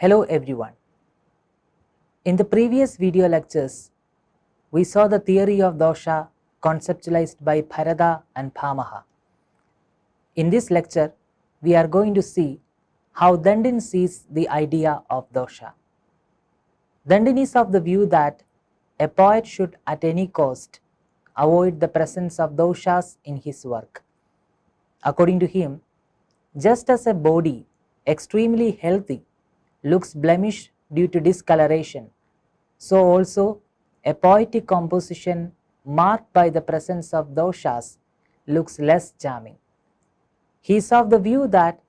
Hello everyone. In the previous video lectures, we saw the theory of Doṣa conceptualized by Bharata and Bhamaha. In this lecture, we are going to see how Daṇdin sees the idea of Doṣa. Daṇdin is of the view that a poet should at any cost avoid the presence of doshas in his work. According to him, just as a body extremely healthy looks blemished due to discoloration, so also a poetic composition marked by the presence of doshas looks less charming. He is of the view that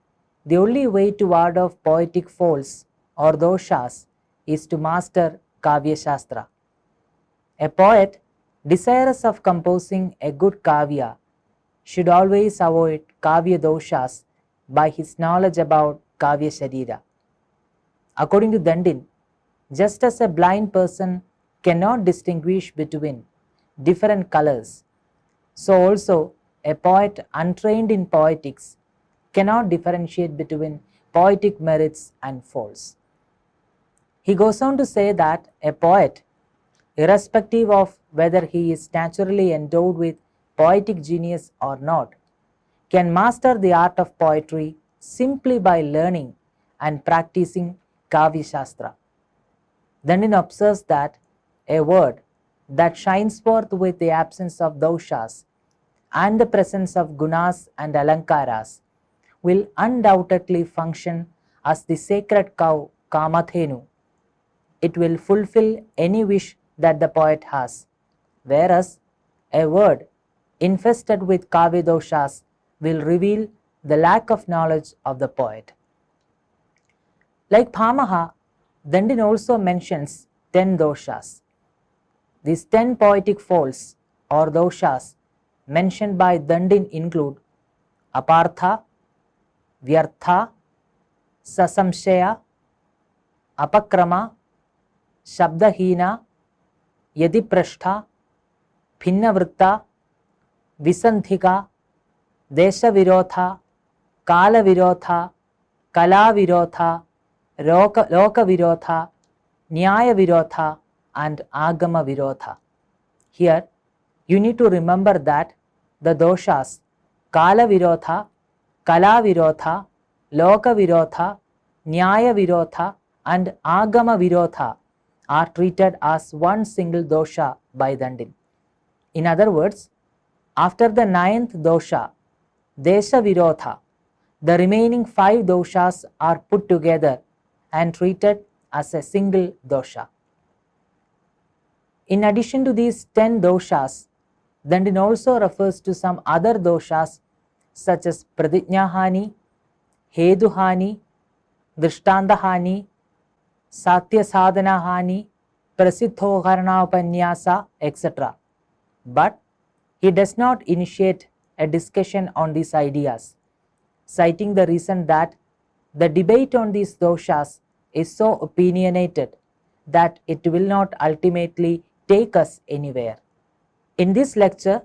the only way to ward off poetic faults or doshas is to master Kavya Shastra. A poet desirous of composing a good kavya should always avoid kavya doshas by his knowledge about kavya sharira. According to Daṇdin, just as a blind person cannot distinguish between different colors, so also a poet untrained in poetics cannot differentiate between poetic merits and faults. He goes on to say that a poet, irrespective of whether he is naturally endowed with poetic genius or not, can master the art of poetry simply by learning and practicing Kavya Shastra. Daṇdin observes that a word that shines forth with the absence of doshas and the presence of gunas and alankaras will undoubtedly function as the sacred cow Kamathenu. It will fulfill any wish that the poet has, whereas a word infested with kavya doshas will reveal the lack of knowledge of the poet. Like Bhamaha, Daṇdin also mentions 10 doshas. These 10 poetic faults or doshas mentioned by Daṇdin include apartha, vyartha, sasamshaya, apakrama, shabdahina, yadiprashtha, bhinnavritta, visandhika, deshavirotha, kalavirotha, kalavirotha, lokavirotha, nyayavirotha and agama virotha. Here you need to remember that the doshas kalavirotha, kalavirotha, lokavirotha, nyayavirotha and agama virotha are treated as one single dosha by Daṇdin. In other words, after the 9th dosha, desha virotha, the remaining 5 doshas are put together and treated as a single dosha. In addition to these 10 doshas, Daṇdin also refers to some other doshas such as pradijñahani, heduhani, drishtantahani, satya sadhanahani, prasiddhokarana etc. But he does not initiate a discussion on these ideas, citing the reason that the debate on these doshas is so opinionated that it will not ultimately take us anywhere. In this lecture,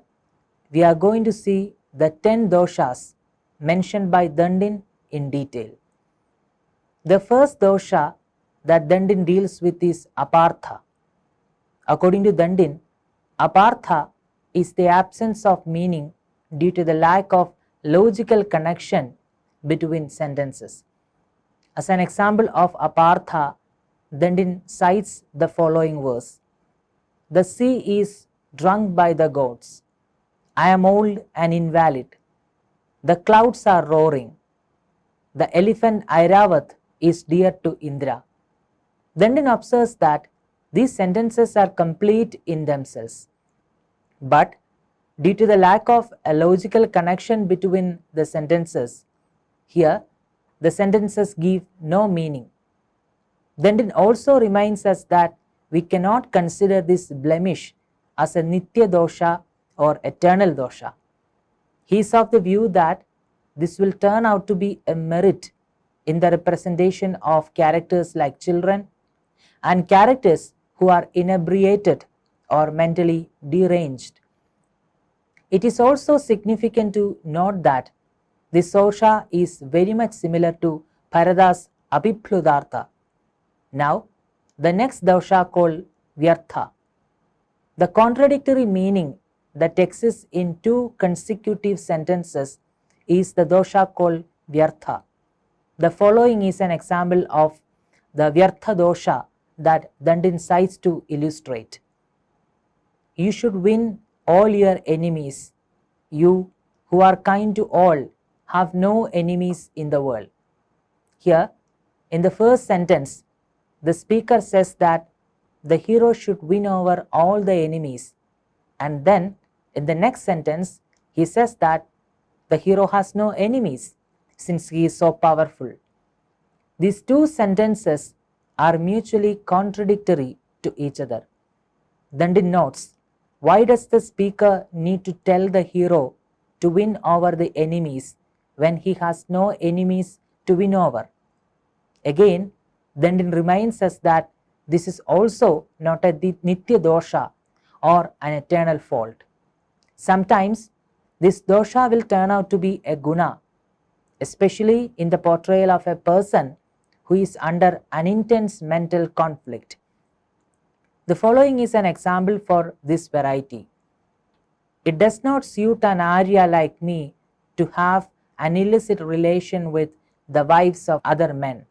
we are going to see the 10 doshas mentioned by Daṇdin in detail. The first dosha that Daṇdin deals with is apartha. According to Daṇdin, apartha is the absence of meaning due to the lack of logical connection between sentences. As an example of apartha, Daṇdin cites the following verse: "The sea is drunk by the gods. I am old and invalid. The clouds are roaring. The elephant Airavat is dear to Indra." Daṇdin observes that these sentences are complete in themselves, but due to the lack of a logical connection between the sentences, here the sentences give no meaning. Daṇdin also reminds us that we cannot consider this blemish as a nitya dosha or eternal dosha. He is of the view that this will turn out to be a merit in the representation of characters like children and characters who are inebriated or mentally deranged. It is also significant to note that this dosha is very much similar to Bharata's Abhipludartha, Now, the next dosha called Vyartha. The contradictory meaning that exists in two consecutive sentences is the dosha called Vyartha. The following is an example of the Vyartha dosha that Daṇdin cites to illustrate. You should win all your enemies. You who are kind to all have no enemies in the world. Here, in the first sentence, the speaker says that the hero should win over all the enemies, and then in the next sentence, he says that the hero has no enemies since he is so powerful. These two sentences are mutually contradictory to each other. Daṇdin notes, why does the speaker need to tell the hero to win over the enemies when he has no enemies to win over? Again, Daṇdin reminds us that this is also not a nitya dosha or an eternal fault. Sometimes this dosha will turn out to be a guna, especially in the portrayal of a person who is under an intense mental conflict. The following is an example for this variety. It does not suit an Arya like me to have an illicit relation with the wives of other men.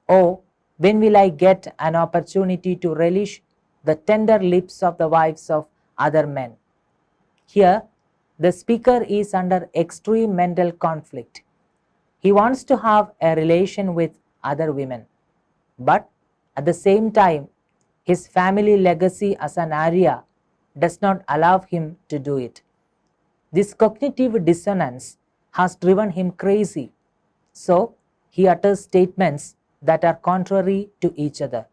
Oh, when will I get an opportunity to relish the tender lips of the wives of other men? Here, the speaker is under extreme mental conflict. He wants to have a relation with other women, but at the same time, his family legacy as an Arya does not allow him to do it. This cognitive dissonance has driven him crazy, so he utters statements that are contrary to each other.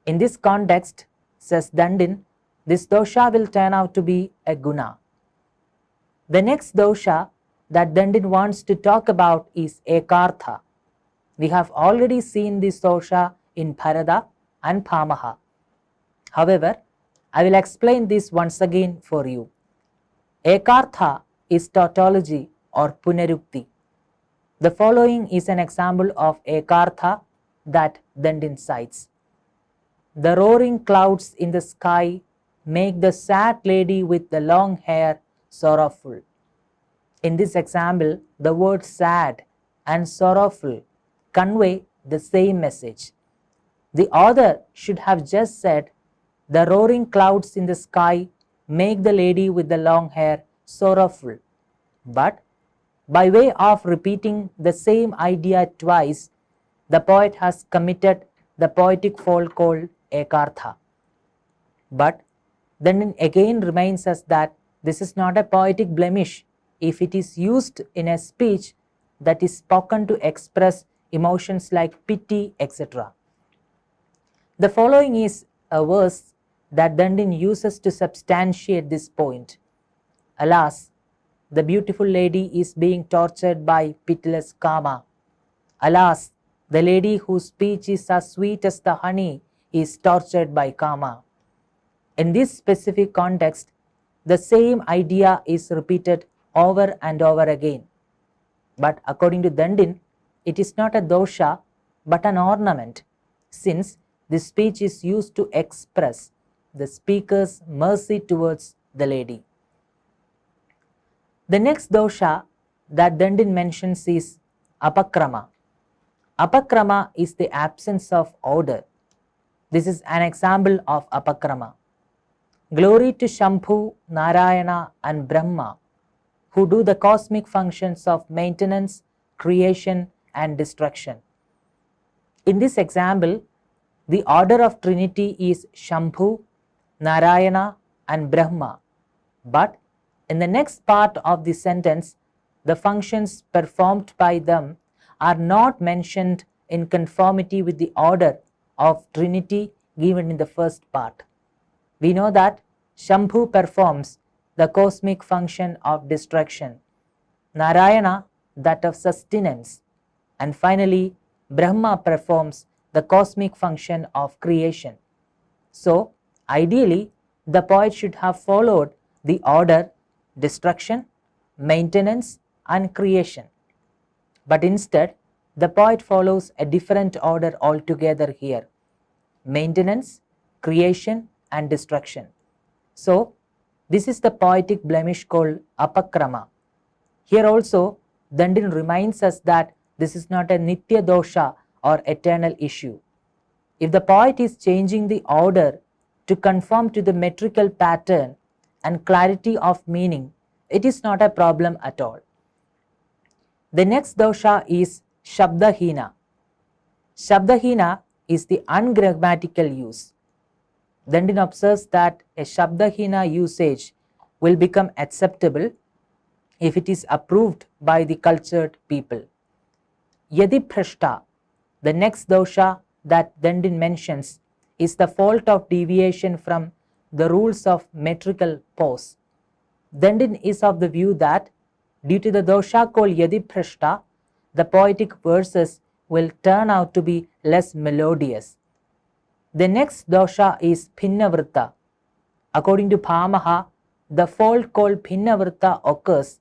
In this context, says Daṇdin, this dosha will turn out to be a guna. The next dosha that Daṇdin wants to talk about is ekartha. We have already seen this dosha in Bharata and Pamaha. However, I will explain this once again for you. Ekartha is tautology or punarukti. The following is an example of ekartha that Daṇdin cites. The roaring clouds in the sky make the sad lady with the long hair sorrowful. In this example, the words sad and sorrowful convey the same message. The author should have just said, the roaring clouds in the sky make the lady with the long hair sorrowful. But by way of repeating the same idea twice, the poet has committed the poetic fault called ekartha. But then again reminds us that this is not a poetic blemish if it is used in a speech that is spoken to express emotions like pity, etc. The following is a verse that Daṇdin uses to substantiate this point. Alas, the beautiful lady is being tortured by pitiless Kama. Alas, the lady whose speech is as sweet as the honey is tortured by Kama. In this specific context, the same idea is repeated over and over again. But according to Daṇdin, it is not a dosha but an ornament, since this speech is used to express the speaker's mercy towards the lady. The next dosha that Daṇdin mentions is apakrama. Apakrama is the absence of order. This is an example of apakrama. Glory to Shambhu, Narayana and Brahma, who do the cosmic functions of maintenance, creation and destruction. In this example, the order of Trinity is Shambhu, Narayana and Brahma, but in the next part of the sentence, the functions performed by them are not mentioned in conformity with the order of Trinity given in the first part. We know that Shambhu performs the cosmic function of destruction, Narayana that of sustenance, and finally Brahma performs the cosmic function of creation. So, ideally, the poet should have followed the order destruction, maintenance and creation. But instead, the poet follows a different order altogether here. maintenance, creation and destruction. So this is the poetic blemish called apakrama. Here also Daṇdin reminds us that this is not a nitya dosha or eternal issue. If the poet is changing the order to conform to the metrical pattern and clarity of meaning, it is not a problem at all. The next dosha is Shabdahina. Shabdahina is the ungrammatical use. Daṇdin observes that a Shabdahina usage will become acceptable if it is approved by the cultured people. Yadiphrashta, the next dosha that Daṇdin mentions, is the fault of deviation from the rules of metrical pose. Daṇdin is of the view that due to the dosha called Yadiphrashta, the poetic verses will turn out to be less melodious. The next dosha is Bhinnavritta. According to Bhamaha, the fault called Bhinnavritta occurs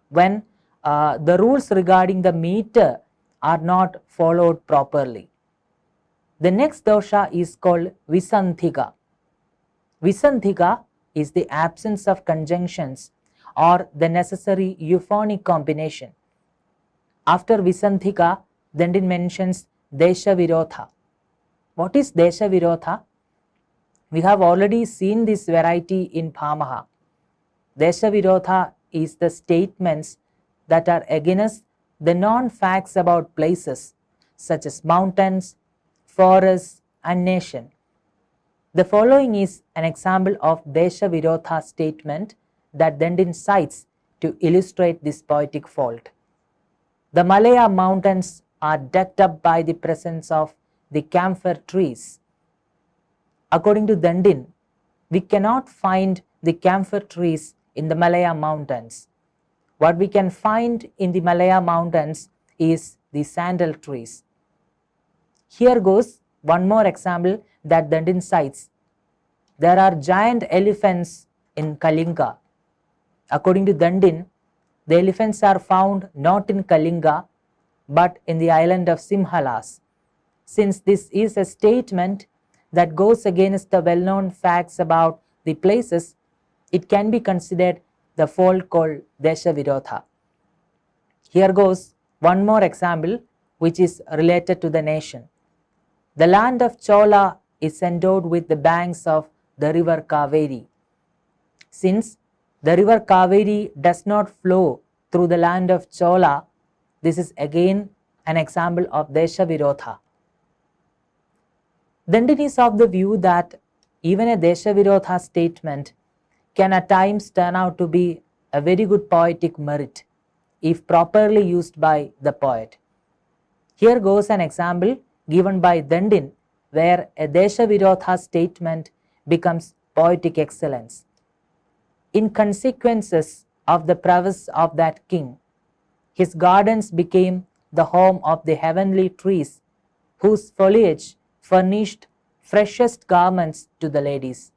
when the rules regarding the meter are not followed properly. The next dosha is called Visandhika. Visandhika is the absence of conjunctions or the necessary euphonic combination. After Visandhika, Daṇdin mentions Desha Virotha. What is Desha Virotha? We have already seen this variety in Bhamaha. Desha Virotha is the statements that are against the non-facts about places such as mountains, forests and nation. The following is an example of Desha Virotha statement that Daṇdin cites to illustrate this poetic fault. The Malaya mountains are decked up by the presence of the camphor trees. According to Daṇdin, we cannot find the camphor trees in the Malaya mountains. What we can find in the Malaya mountains is the sandal trees. Here goes one more example that Daṇdin cites. There are giant elephants in Kalinga. According to Daṇdin, the elephants are found not in Kalinga but in the island of Simhalas. Since this is a statement that goes against the well-known facts about the places, it can be considered the fault called Desha Virotha. Here goes one more example which is related to the nation. The land of Chola is endowed with the banks of the river Kaveri. Since the river Kaveri does not flow through the land of Chola, this is again an example of Desha Virotha. Daṇdin is of the view that even a Desha Virotha statement can at times turn out to be a very good poetic merit if properly used by the poet. Here goes an example given by Daṇdin where a Desha Virotha statement becomes poetic excellence. In consequences of the prowess of that king, his gardens became the home of the heavenly trees whose foliage furnished freshest garments to the ladies.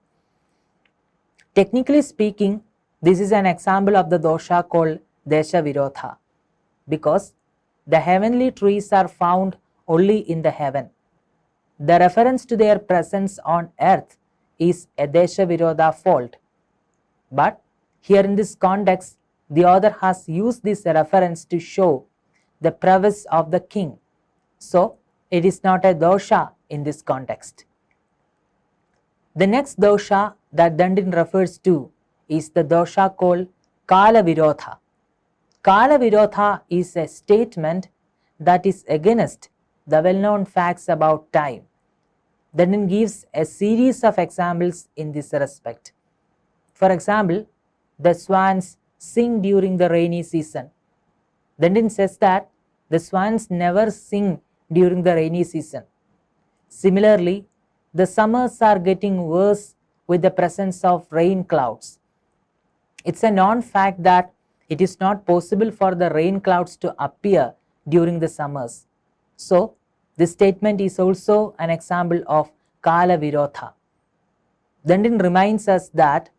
Technically speaking, this is an example of the dosha called Desha Virotha because the heavenly trees are found only in the heaven. The reference to their presence on earth is a Desha Virotha fault. But here in this context, the author has used this reference to show the prowess of the king. So it is not a dosha in this context. The next dosha that Daṇdin refers to is the dosha called Kala Virotha. Kala Virotha is a statement that is against the well-known facts about time. Daṇdin gives a series of examples in this respect. For example, the swans sing during the rainy season. Daṇdin says that the swans never sing during the rainy season. Similarly, the summers are getting worse with the presence of rain clouds. It's a known fact that it is not possible for the rain clouds to appear during the summers. So, this statement is also an example of Kala Virotha. Daṇdin reminds us that,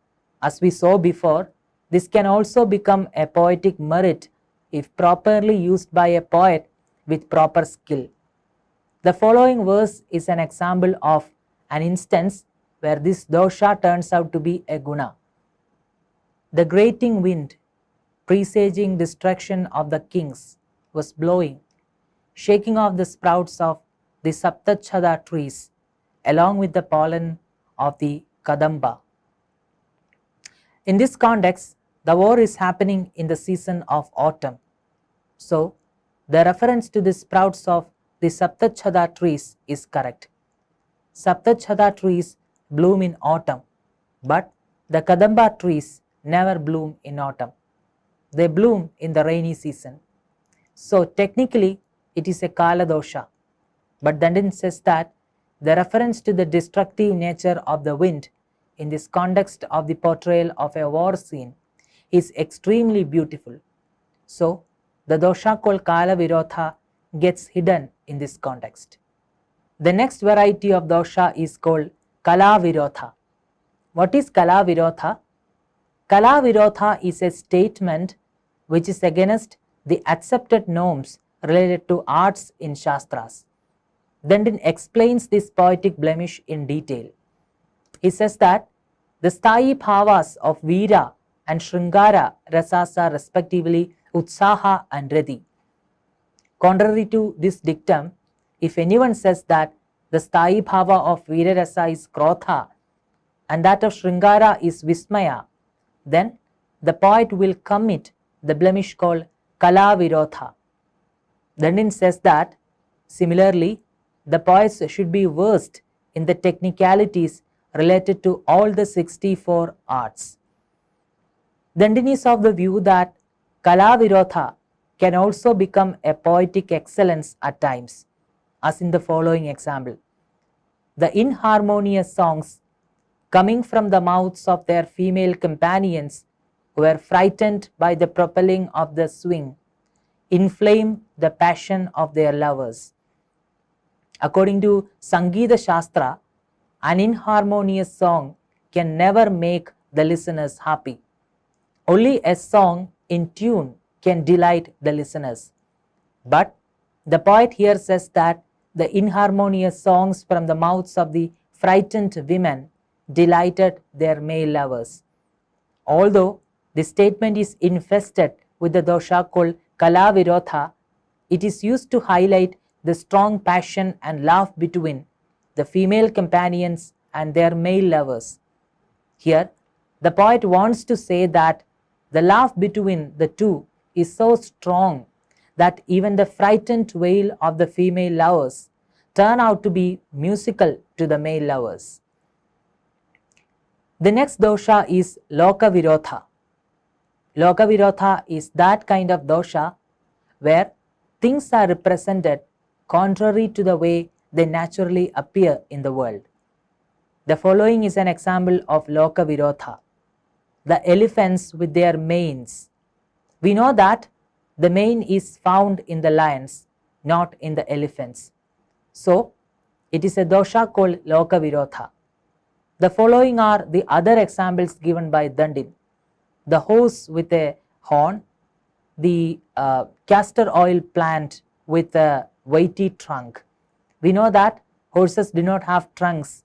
as we saw before, this can also become a poetic merit if properly used by a poet with proper skill. The following verse is an example of an instance where this dosha turns out to be a guna. The grating wind, presaging destruction of the kings, was blowing, shaking off the sprouts of the saptachhada trees along with the pollen of the kadamba. In this context, the war is happening in the season of autumn. So, the reference to the sprouts of the saptachhada trees is correct. Saptachhada trees bloom in autumn, but the kadamba trees never bloom in autumn. They bloom in the rainy season. So technically it is a kala dosha, but Daṇdin says that the reference to the destructive nature of the wind in this context of the portrayal of a war scene is extremely beautiful. So the dosha called kala virotha gets hidden in this context. The next variety of dosha is called kala virotha. What is kala virotha? Kala virotha is a statement which is against the accepted norms related to arts in Shastras. Daṇdin explains this poetic blemish in detail. He says that the sthayi bhavas of Veera and Shringara rasas are respectively Utsaha and Rati. Contrary to this dictum, if anyone says that the sthayi bhava of Veera rasa is Krodha and that of Shringara is Vismaya, then the poet will commit the blemish called kala virotha. Daṇdin says that similarly, the poets should be versed in the technicalities related to all the 64 arts. Daṇdin is of the view that kala virotha can also become a poetic excellence at times, as in the following example. The inharmonious songs coming from the mouths of their female companions who were frightened by the propelling of the swing inflame the passion of their lovers. According to Sangeeta Shastra, an inharmonious song can never make the listeners happy. Only a song in tune can delight the listeners. But the poet here says that the inharmonious songs from the mouths of the frightened women delighted their male lovers. Although this statement is infested with the dosha called kala virotha, it is used to highlight the strong passion and love between the female companions and their male lovers. Here, the poet wants to say that the love between the two is so strong that even the frightened wail of the female lovers turn out to be musical to the male lovers. The next dosha is loka virotha. Loka virotha is that kind of dosha where things are represented contrary to the way they naturally appear in the world. The following is an example of loka virotha. The elephants with their manes. We know that the mane is found in the lions, not in the elephants. So, it is a dosha called loka virotha. The following are the other examples given by Daṇdin. The horse with a horn, the castor oil plant with a weighty trunk. We know that horses do not have trunks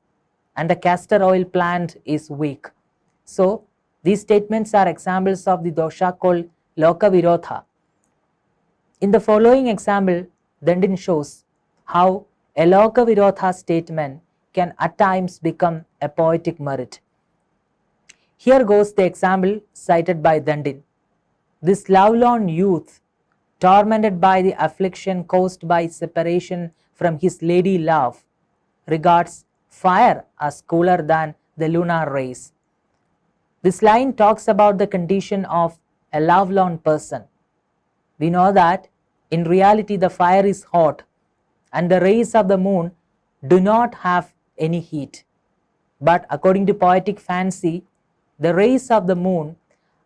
and the castor oil plant is weak. So, these statements are examples of the dosha called loka virotha. In the following example, Daṇdin shows how a loka virotha statement can at times become a poetic merit. Here goes the example cited by Daṇdin. This lovelorn youth, tormented by the affliction caused by separation from his lady love, regards fire as cooler than the lunar rays. This line talks about the condition of a lovelorn person. We know that in reality the fire is hot and the rays of the moon do not have any heat. But according to poetic fancy, the rays of the moon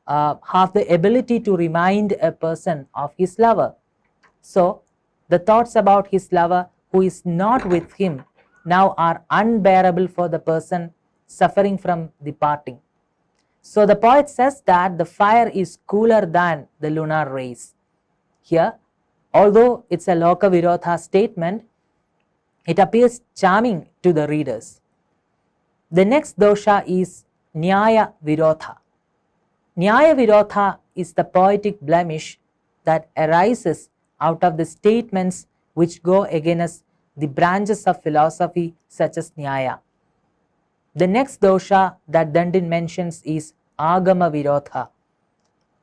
have the ability to remind a person of his lover. So, the thoughts about his lover who is not with him now are unbearable for the person suffering from the parting. So, the poet says that the fire is cooler than the lunar rays. Here, although it's a loka virotha statement, it appears charming to the readers. The next dosha is Nyaya Virodha. Nyaya Virodha is the poetic blemish that arises out of the statements which go against the branches of philosophy such as Nyaya. The next dosha that Daṇdin mentions is Agama Virodha.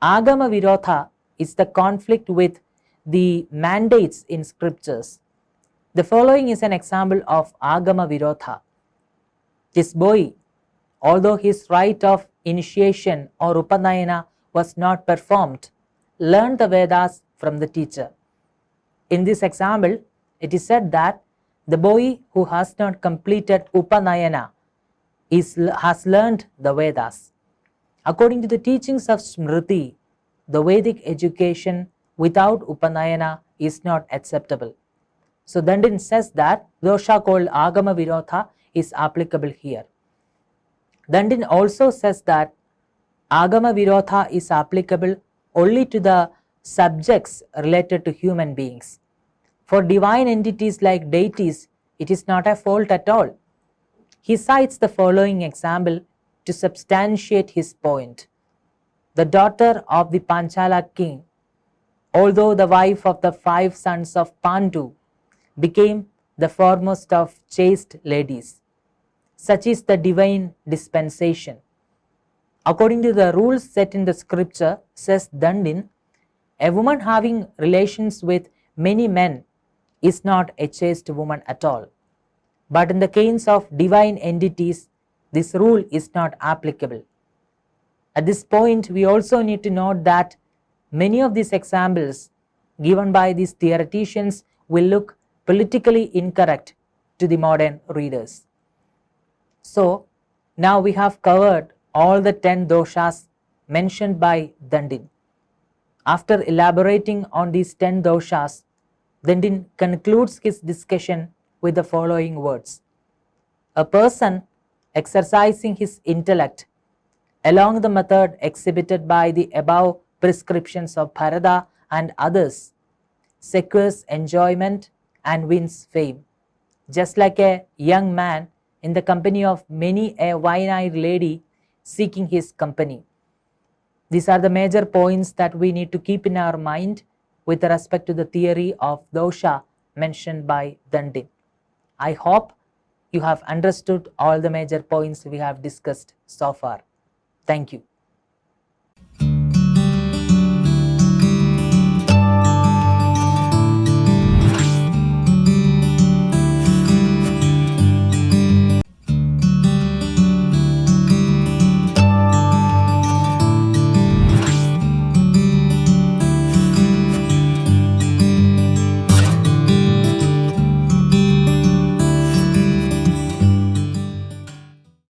Agama Virodha is the conflict with the mandates in scriptures. The following is an example of Agama Virodha. This boy, although his rite of initiation or Upanayana was not performed, learned the Vedas from the teacher. In this example, it is said that the boy who has not completed Upanayana has learned the Vedas. According to the teachings of Smriti, the Vedic education without Upanayana is not acceptable. So Daṇdin says that dosha called Agama Virodha is applicable here. Daṇdin also says that Agama Virodha is applicable only to the subjects related to human beings. For divine entities like deities, it is not a fault at all. He cites the following example to substantiate his point. The daughter of the Panchala king, although the wife of the 5 sons of Pandu, became the foremost of chaste ladies. Such is the divine dispensation. According to the rules set in the scripture, says Daṇdin, a woman having relations with many men is not a chaste woman at all. But in the case of divine entities, this rule is not applicable. At this point, we also need to note that many of these examples given by these theoreticians will look politically incorrect to the modern readers. So, now we have covered all the 10 doshas mentioned by Daṇdin. After elaborating on these 10 doshas, Daṇdin concludes his discussion with the following words. A person exercising his intellect along the method exhibited by the above prescriptions of Bharata and others secures enjoyment and wins fame, just like a young man in the company of many a wine-eyed lady seeking his company. These are the major points that we need to keep in our mind with respect to the theory of dosha mentioned by Daṇdin. I hope you have understood all the major points we have discussed so far. Thank you.